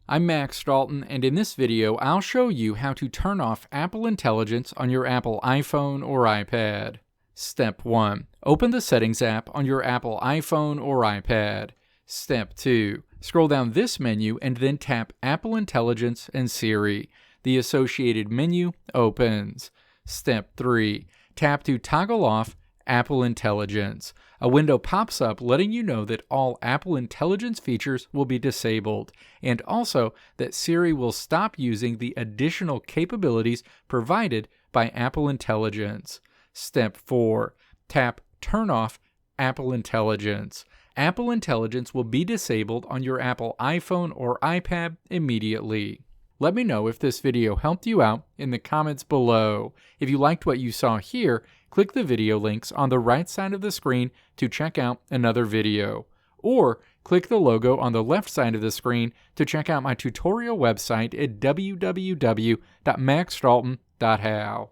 I'm Max Dalton, and in this video I'll show you how to turn off Apple Intelligence on your Apple iPhone or iPad. Step 1. Open the Settings app on your Apple iPhone or iPad. Step 2. Scroll down this menu and then tap Apple Intelligence and Siri. The associated menu opens. Step 3. Tap to toggle off Apple Intelligence. A window pops up letting you know that all Apple Intelligence features will be disabled, and also that Siri will stop using the additional capabilities provided by Apple Intelligence. Step 4. Tap Turn off Apple Intelligence. Apple Intelligence will be disabled on your Apple iPhone or iPad immediately. Let me know if this video helped you out in the comments below. If you liked what you saw here, click the video links on the right side of the screen to check out another video. Or click the logo on the left side of the screen to check out my tutorial website at www.maxdalton.how.